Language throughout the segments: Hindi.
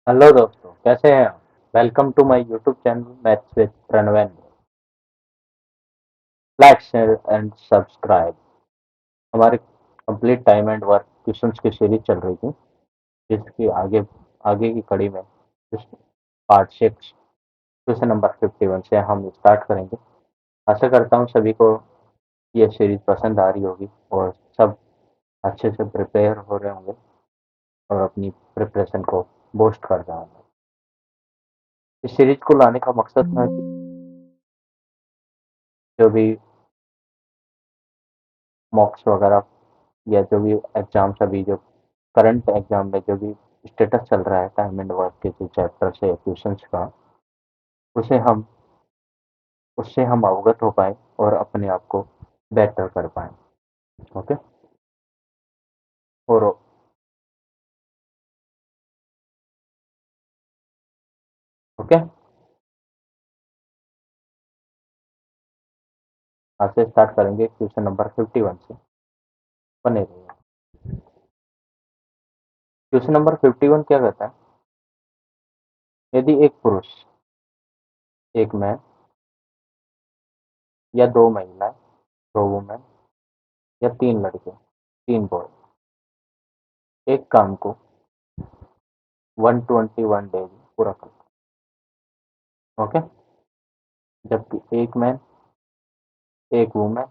हेलो दोस्तों, कैसे हैं आप? Welcome to my YouTube channel maths with Pranaven. Like share and subscribe. हमारे complete time and work questions की सीरीज चल रही थी, जिसकी आगे आगे की कड़ी में पार्ट 6 क्वेश्चन नंबर 51 से हम स्टार्ट करेंगे। आशा करता हूँ सभी को ये सीरीज पसंद आ रही होगी और सब अच्छे से प्रिपेयर हो रहे होंगे और अपनी प्रिपरेशन को बूस्ट कर रहे होंगे। इस सीरीज को लाने का मकसद है कि जो भी मॉक्स वगैरह या जो भी एग्जाम्स अभी जो करंट एग्जाम में जो भी स्टेटस चल रहा है टाइम एंड वर्क के जो चैप्टर्स है क्वेश्चंस का, उसे हम उससे हम अवगत हो पाए और अपने आप को बेटर कर पाए। ओके। और ओके, आज से स्टार्ट करेंगे क्वेश्चन नंबर 51 से। बने रहिए। क्वेश्चन नंबर 51 क्या कहता है? यदि एक पुरुष, एक मैन या दो महिलाएं, दो वुमेन या तीन लड़के, तीन बॉय, एक काम को 121 डेज में पूरा करते हैं। ओके। जबकि एक मैन, एक वुमेन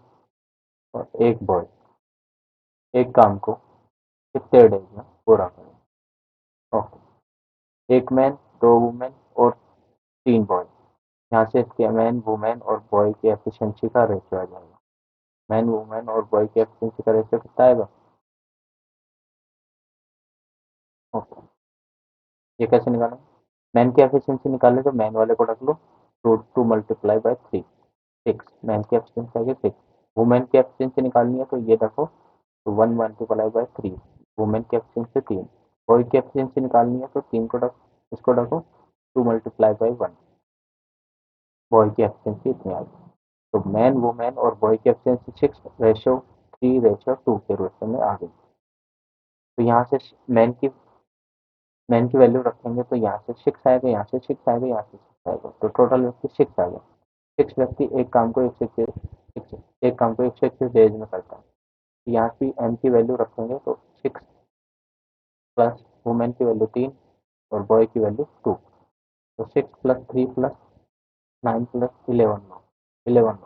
और एक बॉय एक काम को कितने डेज में पूरा करें? ओके। एक मैन, दो वुमेन और तीन बॉय। यहाँ से इसके मैन वुमेन और बॉय की एफिशिएंसी का रेशियो आ जाएगा। मैन वुमेन और बॉय की एफिशिएंसी का रेशियो कितना आएगा? ओके। ये कैसे निकालें? मैन की एफिशिएंसी निकाले तो मैन वाले को रख लो, two two multiply by three, six. Man की एफिशिएंसी आएगी सिक्स। वुमेन की एफिशिएंसी निकालनी है तो ये रखो, तो one multiply by three. Women की एफिशिएंसी तीन। बॉय की एफिशिएंसी निकालनी है तो तीन को रख, इसको रखो, two multiply by one. Boy की एफिशिएंसी इतनी आ गई। तो मैन वुमेन और बॉय की एफिशिएंसी 6:3:2 के रूप में आ गई। तो यहाँ से मैन की वैल्यू रखेंगे तो यहाँ से सिक्स आएगा, यहाँ से सिक्स आएगा, यहाँ से सिक्स आएगा, तो टोटल व्यक्ति सिक्स आ गया। सिक्स व्यक्ति एक काम को एक सौ इक्कीस डेज में करता है। यहाँ की एम की वैल्यू रखेंगे तो सिक्स प्लस वुमेन की वैल्यू तीन और बॉय की वैल्यू टू, तो six plus three plus nine plus eleven, eleven.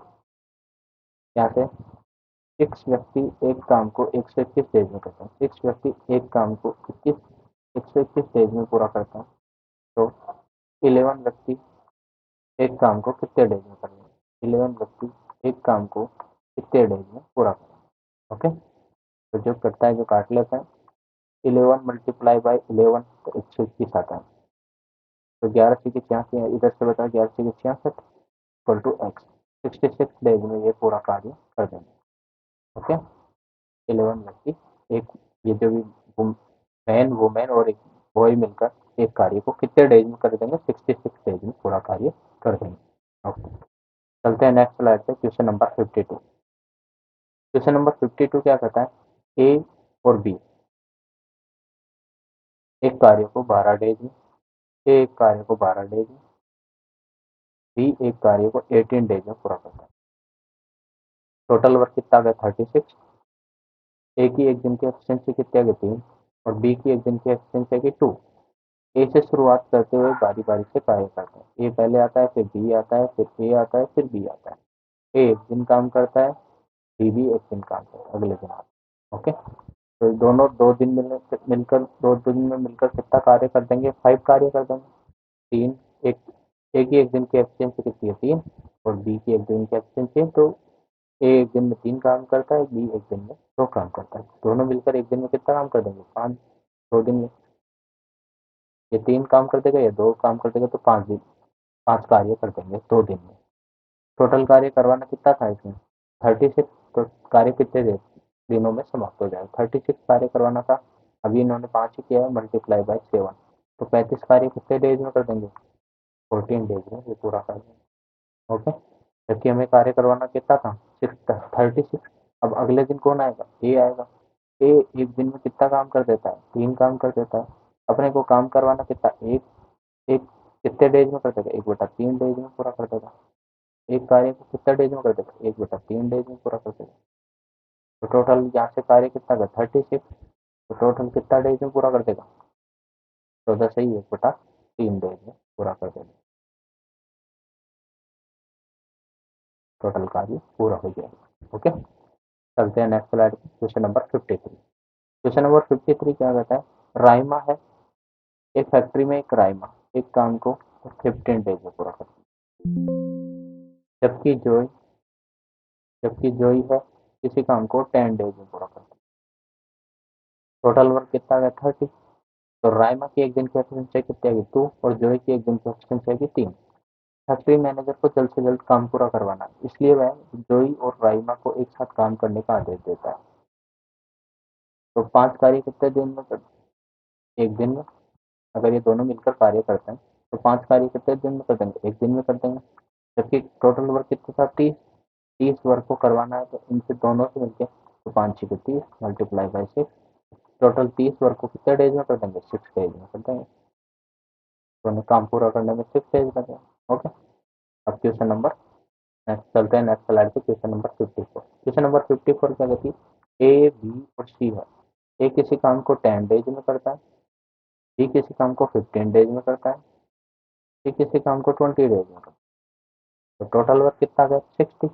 यहाँ से सिक्स व्यक्ति एक काम को 121 डेज में करते हैं। सिक्स व्यक्ति एक काम को 121 डेज में पूरा करते हैं। तो 11 व्यक्ति एक काम को कितने डेज में करेंगे? 11 व्यक्ति एक काम को कितने डेज में पूरा करेंगे? ओके। तो जो करता है, जो काट लेता है, 11 मल्टीप्लाई बाई 11 तो 121 आता है। तो 11 से 86 है, इधर से बताओ, 11 से 66 इक्वल टू एक्स। 66 डेज में ये पूरा कार्य कर देंगे। ओके। 11 व्यक्ति एक, ये जो भी मैन वुमेन और एक बॉय मिलकर एक कार्य को कितने डेज में कर देंगे? 66 डेज में पूरा कार्य कर देंगे। ओके। चलते हैं नेक्स्ट स्लाइड पे, क्वेश्चन नंबर 52। क्वेश्चन नंबर 52 क्या कहता है? ए और बी एक कार्य को 12 डेज में, ए एक कार्य को 12 डेज में, बी एक कार्य को 18 डेज में पूरा करता है। टोटल वर्क कितना आ गया? 36। ए की एक दिन की एफिशिएंसी कितनी आ गई? 3। और बी की एक दिन की एफिशिएंसी आ गई 2। ए से शुरुआत करते हुए बारी बारी से कार्य करते हैं। ए पहले आता है, फिर बी आता है, फिर ए आता है, फिर बी आता है। ए एक दिन काम करता है, बी भी एक दिन काम करता है, अगले दिन आता है। ओके। तो दोनों दो दिन में मिलकर कितना कार्य कर देंगे? 5 कार्य कर देंगे। तीन, एक, ए की एक दिन की एफिशिएंसी कितनी है? 3। और बी की एक दिन की एफिशिएंसी है, तो ए एक दिन में 3 काम करता है, बी एक दिन में 2 काम करता है। दोनों मिलकर एक दिन में कितना काम कर देंगे? 5। 2 दिन में ये 3 काम कर देगा, या 2 काम कर देगा, तो 5 कार्य कर देंगे 2 दिन में। टोटल कार्य करवाना कितना था इसमें? 36। तो कार्य कितने दिनों में समाप्त हो जाएगा? 36 कार्य करवाना था। अभी इन्होंने 5 ही किया है, मल्टीप्लाई बाय 7, तो 35 कार्य कितने डेज में कर देंगे? 14 डेज में ये पूरा कर देंगे। ओके। जबकि हमें कार्य करवाना कितना था? सिर्फ 36। अब अगले दिन कौन आएगा? ए आएगा। ए एक दिन में कितना काम कर देता है? 3 काम कर देता है। अपने को काम करवाना कितना, एक एक कितने डेज में कर देगा, 1/3 डेज में पूरा कर देगा। एक कार्य को कितना डेज में कर देगा, 1/3 डेज में पूरा कर देगा। तो टोटल यहाँ से कार्य कितना का 36, तो टोटल कितना डेज में पूरा कर देगा, 14 से ही 1/3 डेज में पूरा कर देगा। टोटल कार्य पूरा हो जाएगा। ओके, चलते हैं नेक्स्ट स्लाइड पे, क्वेश्चन नंबर 53। क्वेश्चन नंबर 53 क्या कहता है, राइमा है, एक फैक्ट्री में एक राइमा एक काम को 15 डेज में पूरा करती है, जबकि जोई है किसी काम को 10 डेज में पूरा करती है। टोटल वर्क कितना आ गया 30। तो राइमा की एक दिन की एफिशिएंसी कितनी आएगी 2, और जोई की एक दिन की एफिशिएंसी आएगी 3। फैक्ट्री मैनेजर को जल्द से जल्द काम पूरा करवाना है, इसलिए वह जोई और राइमा को एक साथ काम करने का आदेश देता है। तो 5 कार्य कितने दिन में कर, एक दिन में, अगर ये दोनों मिलकर कार्य करते हैं तो 5 कार्य कितने दिन में कर देंगे, एक दिन में कर देंगे। जबकि टोटल वर्क कितना था 30, 30 वर्क को करवाना है, तो इनसे दोनों से मिलके तो 5 6 30 मल्टीप्लाई बाई 6, टोटल 30 वर्क को कितने डेज में कर देंगे, 6 डेज में कर देंगे। तो उन्हें काम पूरा करने में 6 डेज लगेगा। ओके, अब क्वेश्चन नंबर, नेक्स्ट चलते हैं नेक्स्ट स्लाइड पे, क्वेश्चन नंबर 54। क्वेश्चन नंबर 54 क्या कहती है, ए बी और सी है, ए किसी काम को 10 डेज में करता है, बी किसी काम को 15 डेज में करता है, सी किसी काम को 20 डेज में करता है। तो टोटल वर्क कितना गया 60।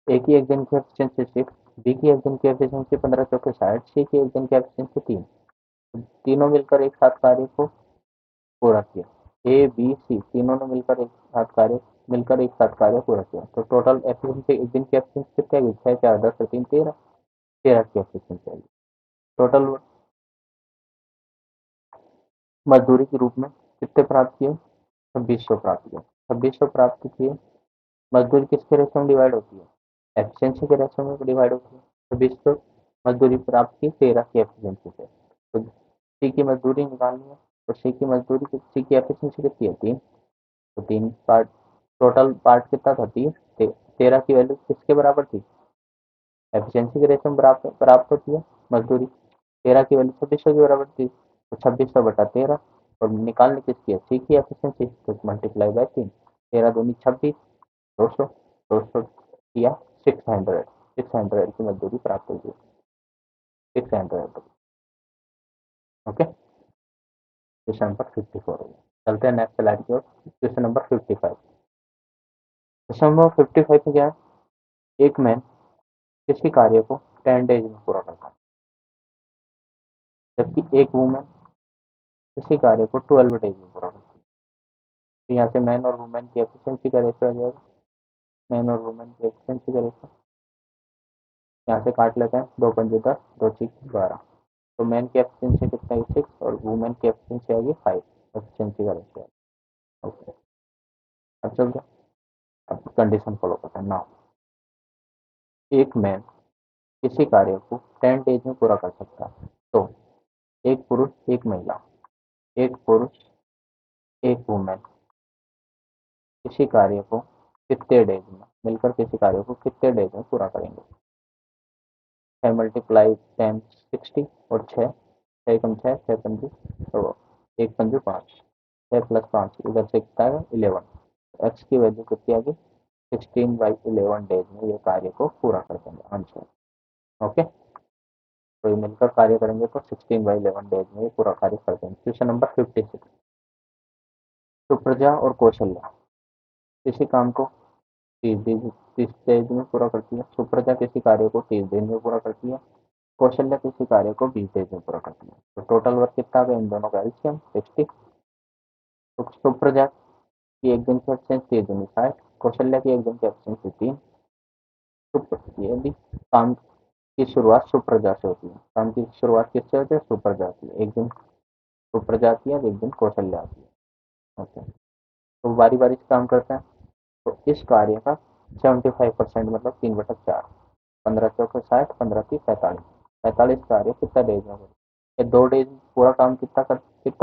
ए की एक दिन की एफिशिएंसी 6, बी की एक दिन की एफिशिएंसी 15 चौके 60, सी की एक दिन की एफिशिएंसी 3। तीनों मिलकर एक साथ कार्य को पूरा किया, ए बी सी तीनों ने मिलकर एक साथ कार्य पूरा किया। तो टोटल एफिशिएंसी एक दिन की एफिशिएंसी कितनी आएगी, 6 4 10 3 13, 13 की एफिशिएंसी आएगी। टोटल मजदूरी के रूप में कितने प्राप्त किए, 2600 प्राप्त किए। 2600 प्राप्त किए, मजदूरी किसके रेशो में डिवाइड होती है, एफिशिएंसी के रेशो में डिवाइड होती है। 2600 मजदूरी प्राप्त की 13 की एफिशिएंसी से, तो सी की मजदूरी निकालनी है, तो सी की एफिशिएंसी कितनी है 3, तो 3 पार्ट, टोटल पार्ट कितना था 3, 13 की वैल्यू किसके बराबर थी, एफिशिएंसी के रेशो में प्राप्त होती है मजदूरी, 13 की वैल्यू 2600 के बराबर थी, तो 2600/13, और निकालने किसकी है, सी की एफिशिएंसी, तो मल्टीप्लाई बाय 3, 13 दूनी 26, 200, 200 किया 600, 600 की मजदूरी प्राप्त होगी, 600। ओके, क्वेश्चन नंबर 54 हो गया। चलते हैं नेक्स्ट स्लाइड की ओर, क्वेश्चन नंबर 55। क्वेश्चन नंबर 55 में क्या है, एक मैन किसी कार्य को 10 डेज में पूरा करता है, जबकि एक वुमेन किसी कार्य को 12 डेज में पूरा करती है। तो यहाँ से मैन और वुमेन की एफिशिएंसी का रेशो आ जाएगा, मैन और वुमेन की एफिशिएंसी का रेशो, यहाँ से काट लेते हैं, 2 पंजे 10, 2 6 12, तो मैन की एफिशिएंसी कितना है 6, और वुमेन की एफिशिएंसी आएगी 5, एफिशिएंसी का रेशो। ओके, अब चलते हैं, अब कंडीशन फॉलो करते हैं नाउ। एक मैन किसी कार्य को 10 डेज में पूरा कर सकता है, तो एक पुरुष एक महिला, एक पुरुष एक वुमेन किसी कार्य को कितने डेज में मिलकर किसी कार्य को कितने डेज में पूरा करेंगे। 6 मल्टीप्लाई 10 60, और 6 6 कम 6 6 पंजी, तो 1 पंजे 5, 6 प्लस 5 इधर से कितना है 11, एक्स की वैल्यू कितनी आ गई 16/11 डेज में ये कार्य को पूरा कर देंगे आंसर। ओके, तो ये मिलकर कार्य करेंगे तो 16/11 डेज में ये पूरा कार्य कर देंगे। Question number 56। सुप्रजा और कौशल्या किसी काम को 30 डेज में पूरा करती है, सुप्रजा किसी कार्य को 30 दिन में पूरा करती है, कौशल्या किसी कार्य को 20 डेज में पूरा करती है। तो टोटल वर्क कितना गया इन दोनों का एलसीएम 60। तो सुप्रजा की एक दिन की एफिशिएंसी 3 दूनी 60, कौशल्या की एक दिन की एफिशिएंसी 3। ये भी काम की शुरुआत सुप्रजा से होती है, काम की शुरुआत किससे होती है, सुप्रजा आती है, एक दिन सुप्रजा आती है, एक दिन कौशल्या आती है। ओके, तो बारी बारी से काम करते हैं, तो इस कार्य का 75% मतलब 3/4, 15 चौके 60, 15 की 45, 45 कार्य कितना डेज में होगा, ये 2 डेज पूरा काम कितना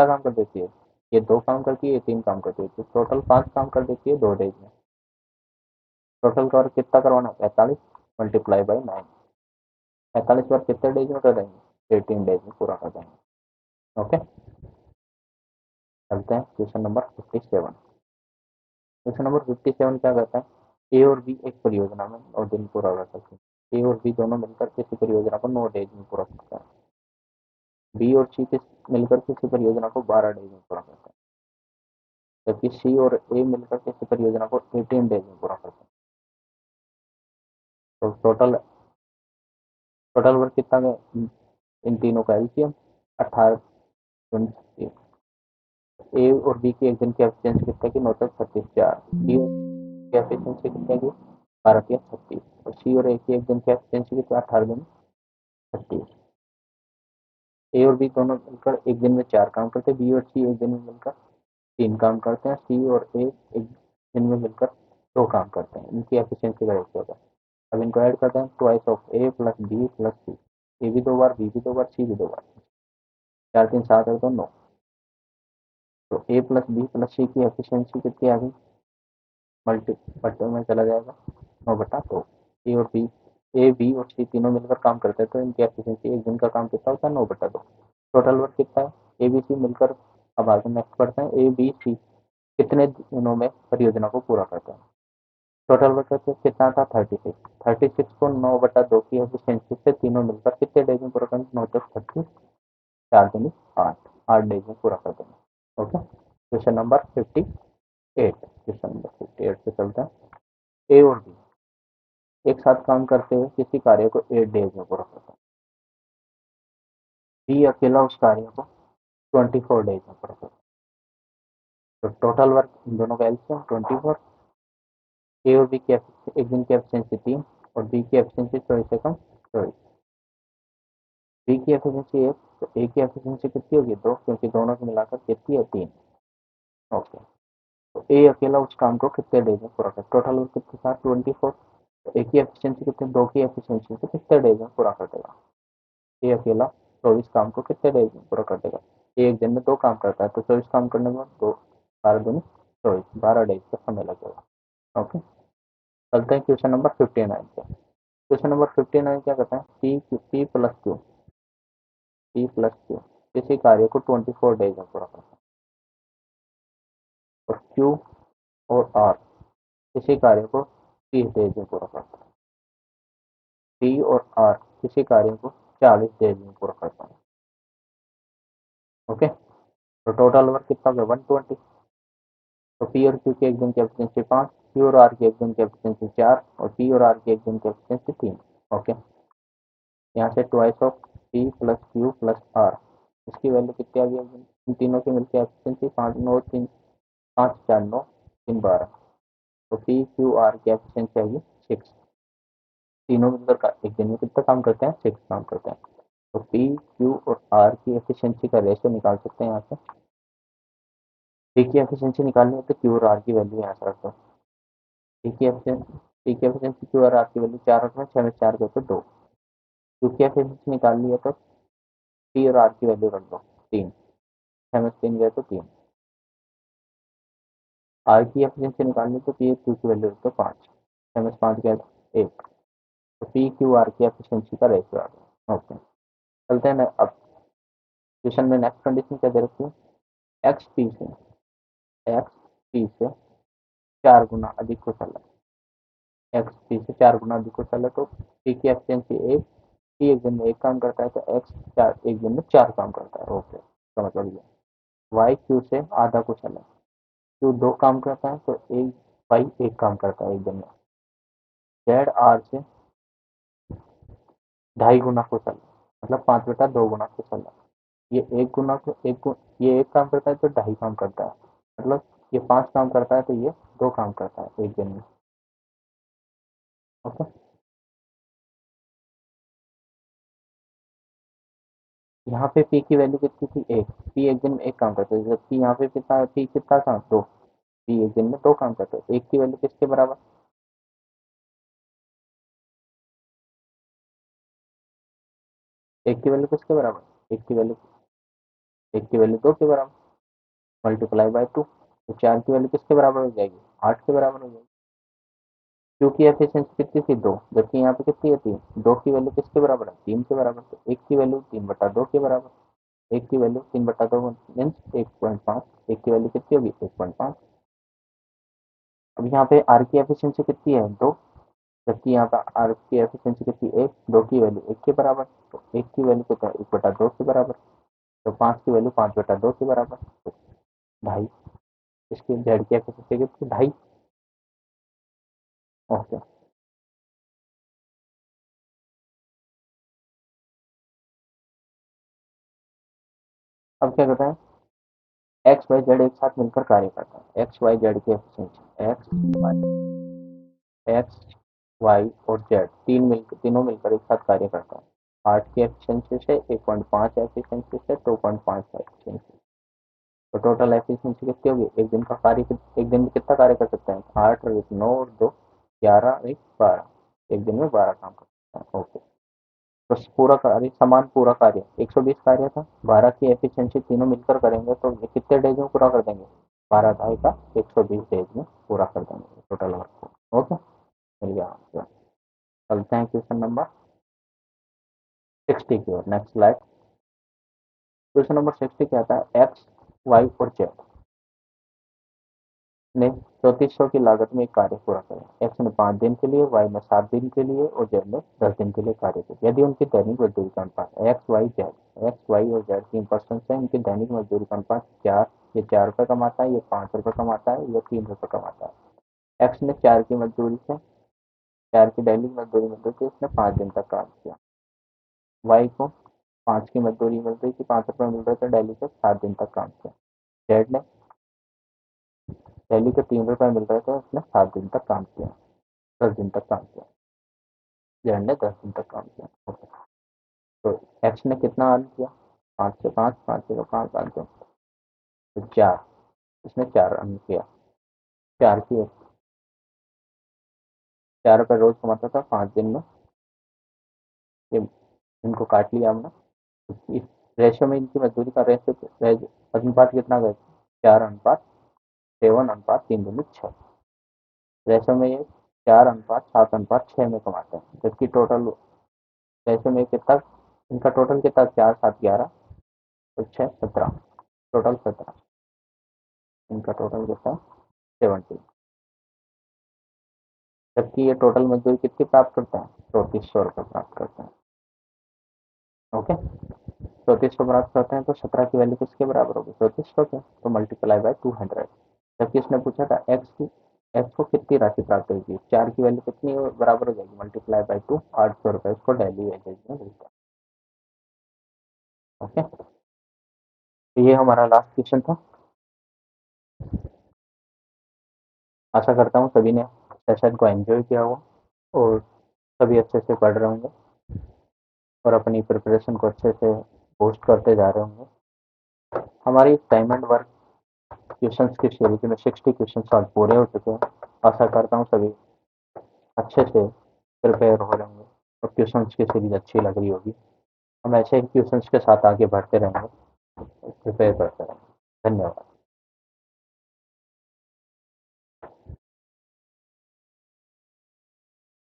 काम कर देती है, ये 2 काम करती है, ये 3 काम करती है, तो टोटल 5 काम कर देती है 2 डेज में। टोटल कवर कितना करवाना 45 मल्टीप्लाई बाई 9, 45 बार कितने डेज में कर देंगे 18 डेज में पूरा कर देंगे। ओके, चलते हैं क्वेश्चन नंबर 57। क्वेश्चन नंबर 57 क्या कहता है, ए और बी एक परियोजना में 9 दिन पूरा कर सकते हैं। ए और बी दोनों मिलकर किसी परियोजना को 9 डेज में पूरा करता है। बी और सी मिलकर किसी परियोजना को 12 डेज में पूरा करता है, जबकि सी और ए मिलकर किसी परियोजना को 18 डेज में पूरा करता है। तो टोटल टोटल वर्क कितना है इन तीनों का एलसीएम 18। ए और बी की एक दिन की एफिशिएंसी कितने की 9 तक 36 4। बी की एफिशिएंसी कितने की 12 36। और सी और ए की एक दिन की एफिशिएंसी कितना 18 दिन 36। ए और बी दोनों मिलकर एक दिन में 4 काम करते हैं, बी और सी एक दिन में मिलकर 3 काम करते हैं, सी और ए एक दिन में मिलकर 2 काम करते हैं। इनकी एफिशिएंसी का रेशियो होगा। अब इनको ऐड करते हैं, twice of A plus B plus C. A भी 2 बार, बी भी 2 बार, सी भी 2 बार। 4 3 7 है तो 9। तो ए प्लस बी प्लस सी की एफिशिएंसी कितनी आ गई, मल्टीपल में चला जाएगा 9/2। ए और बी ए बी और सी तीनों मिलकर काम करते हैं तो इनकी एफिशिएंसी एक दिन का काम कितना होता है 9/2। टोटल वर्क कितना है, ए बी सी मिलकर, अब आगे नेक्स्ट बढ़ते हैं, ए बी सी कितने दिनों में परियोजना को पूरा करते हैं। टोटल वर्क कितना था 36। 36 को 9/2 की एफिशिएंसी से तीनों मिलकर कितने डेज में पूरा करेंगे, 9 तक 30, 4 दूनी 8, 8 डेज में पूरा कर देंगे। Okay, question number 58। Question number 58 पे चलते हैं। ए और बी एक साथ काम करते हुए किसी कार्य को 8 डेज में पूरा करता है। बी अकेला उस कार्य को 24 डेज में पूरा करता है। तो टोटल वर्क इन दोनों का एलसीएम 24। ए और बी की एक दिन की एफिशिएंसी 3 और बी की एफिशिएंसी 24 से कम 24। बी की एफिशिएंसी 1 तो ए की एफिशिएंसी कितनी होगी 2, क्योंकि दोनों को मिलाकर कितनी है 3। ओके, तो ए अकेला उस काम को कितने डेज में पूरा करता है। टोटल वर्क कितने था 24। तो ए की एफिशिएंसी कितनी, 2 की एफिशिएंसी से कितने डेज में पूरा कर देगा। ए अकेला 24 काम को कितने डेज में पूरा कर देगा। ए एक दिन में 2 काम करता है तो 24 काम करने के बाद 2 12 दूनी 24, 12 डेज का समय लगेगा। ओके, चलते हैं क्वेश्चन नंबर 59 पे। क्वेश्चन नंबर 59 क्या कहता है, पी प्लस क्यू किसी कार्य को 24 डेज में पूरा करता है और क्यू और आर किसी कार्य को 30 डेज में पूरा करता है। डी और आर किसी कार्य को 40 डेज में पूरा करता है। ओके, तो टोटल वर्क कितना होगा 120। तो पी और क्यू की एक दिन की एफिशिएंसी 5, क्यू और आर की एक दिन की एफिशिएंसी 4 और पी और आर की एक दिन की एफिशिएंसी 3। ओके, यहाँ से twice of p plus q plus r, इसकी वैल्यू कितनी आ गई, इन तीनों की मिलकर एफिशिएंसी 5 9 3 5 4 9 3 12। तो पी क्यू आर की एफिशिएंसी आएगी 6। तीनों मिलकर का एक दिन में कितना काम करते हैं 6 काम करते हैं। तो पी क्यू और आर की एफिशिएंसी का रेशियो निकाल सकते हैं यहाँ से। पी की एफिशिएंसी निकालनी है तो क्यू और आर की वैल्यू यहाँ से रख दो। पी की एफिशिएंसी क्यू और आर की वैल्यू 4 रखना, 6 में 4 गए तो 2। क्यू की एफिशिएंसी निकालनी है तो पी और आर की वैल्यू रख दो 3, 6 में 3 गए तो 3। आर की एफिशिएंसी निकालनी तो पी क्यू की वैल्यू रख दो 5, 6 में 5 गए तो 1। तो पी क्यू आर की एफिशिएंसी का रेशियो आ गया। ओके, चलते हैं अब क्वेश्चन में नेक्स्ट कंडीशन क्या दे रखी है, एक्स पी से 4 गुना अधिक कुशल है। एक्स पी से 4 गुना अधिक कुशल है तो पी की एफिशिएंसी 1, पी एक दिन में 1 काम करता है तो एक्स 4 एक दिन में 4 काम करता है। ओके, तो मतलब ये वाई क्यू से आधा कुशल है। क्यू 2 काम करता है तो एक वाई 1 काम करता है एक दिन में। जेड आर से 2.5 गुना कुशल है, मतलब 5/2 गुना कुशल है। ये एक गुना को ये 1 काम करता है तो 2.5 काम करता है, मतलब ये 5 काम करता है तो ये 2 काम करता है एक दिन में। ओके, यहाँ पे पी की वैल्यू कितनी थी 1, पी एक दिन में 1 काम करता है, जबकि यहाँ पे कितना पी कितना था 2, पी एक दिन में 2 काम करता है। 1 की वैल्यू किसके बराबर, 1 की वैल्यू किसके बराबर, 1 की वैल्यू 2 के बराबर, मल्टीप्लाई बाय 2। तो 4 की वैल्यू किसके बराबर हो जाएगी, 8 के बराबर हो जाएगी। क्योंकि एफिशिएंसी कितनी थी 2, जबकि यहाँ पे कितनी है 3। 2 की वैल्यू किसके बराबर है 3 के बराबर, तो 1 की वैल्यू 3/2 के बराबर। एक की वैल्यू 3/2 मीन्स 1.5, एक की वैल्यू कितनी होगी 1.5। अब यहाँ पे आर की एफिशिएंसी कितनी है 2, जबकि यहाँ पर आर की एफिशिएंसी कितनी 1, 2 की वैल्यू 1 के बराबर, तो 1 की वैल्यू कितना 1/2 के बराबर, तो 5 की वैल्यू 5/2 के बराबर, तो 2.5। इसकी जेड की एफिशिएंसी कितनी 2.5। ओके, अब क्या करते हैं, एक्स वाई जेड एक साथ मिलकर कार्य करता है, एक्स वाई जेड की एफिशिएंसी, एक्स वाई और जेड तीनों मिलकर एक साथ कार्य करता है 8 की एफिशिएंसी से, 1.5 एफिशिएंसी से, 2.5 एफिशिएंसी, तो टोटल एफिशिएंसी कितनी होगी, एक दिन का कार्य एक दिन में कितना कार्य कर सकते हैं, 8 और 1 9 और 2 11 और 1 12, एक दिन में 12 काम कर सकते हैं। ओके, तो पूरा कार्य समान पूरा कार्य 120 कार्य था, 12 की एफिशिएंसी तीनों मिलकर करेंगे तो ये कितने डेज में पूरा कर देंगे, 12 ढाई का 120 डेज में पूरा कर देंगे टोटल वर्क को। ओके, मिल गया आंसर। चलते हैं क्वेश्चन नंबर 60 की ओर, नेक्स्ट स्लाइड। क्वेश्चन नंबर 60 क्या आता है, एक्स वाई और जेड ने 3400 की लागत में एक कार्य पूरा करा, एक्स ने 5 दिन के लिए, वाई ने 7 दिन के लिए और जेड ने 10 दिन के लिए कार्य किया। यदि उनकी दैनिक मजदूरी का अनुपात एक्स वाई और जेड 3% है, इनकी दैनिक मजदूरी का अनुपात 4, ये 4 रुपये कमाता है, ये 5 रुपये कमाता है, ये 3 रुपये कमाता है। एक्स ने 4 की मजदूरी से 4 की दैनिक मजदूरी मिल रही थी, उसने 5 दिन तक काम किया। वाई को 5 की मजदूरी मिल रही थी, 5 रुपये मिल रहे थे डेली के, 7 दिन तक काम किया। जेड ने डेली के 3 रुपये मिल रहे थे, उसने 7 दिन तक काम किया, 10 दिन तक काम किया। जेड ने 10 दिन तक काम किया। ओके, तो एक्स ने कितना अर्न किया, 5 से 5, 5 से 5 अर्न किया, तो 4, इसने 4 अर्न किया। 4 की 4 रुपये रोज कमाता था, 5 दिन में ये इनको काट लिया हमने। इस रेशो में इनकी मजदूरी का अनुपात कितना गया, 4:7:3:6। रेशो में ये 4:7:6 में कमाते हैं, जबकि टोटल रेशो में कितना, इनका टोटल कितना 4 7 11 और 6 17, टोटल 17, इनका टोटल कितना 70, जबकि ये टोटल मजदूरी कितनी प्राप्त करते हैं 3400 रुपये प्राप्त करते हैं। ओके, 3400 प्राप्त करते हैं, तो 17 की वैल्यू किसके बराबर होगी 3400 के, तो मल्टीप्लाई बाय 200। जबकि इसने पूछा था एक्स को कितनी राशि प्राप्त होगी, 4 की वैल्यू कितनी बराबर हो जाएगी, मल्टीप्लाई बाय 2, 800 रुपये इसको डेली वेजेज में मिलता है। ओके, तो ये हमारा लास्ट क्वेश्चन था। आशा करता हूँ सभी ने सेशन को एंजॉय किया होगा और सभी अच्छे से पढ़ रहे होंगे और अपनी प्रिपरेशन को अच्छे से पोस्ट करते जा रहे होंगे। हमारी टाइम एंड वर्क क्वेश्चंस की सीरीज में 60 क्वेश्चन आज पूरे हो चुके हैं। आशा करता हूँ सभी अच्छे से प्रिपेयर हो रहे होंगे और क्वेश्चंस की सीरीज अच्छी लग रही होगी। हम ऐसे ही क्वेश्चंस के साथ आगे बढ़ते रहेंगे, प्रिपेयर करते रहेंगे। धन्यवाद।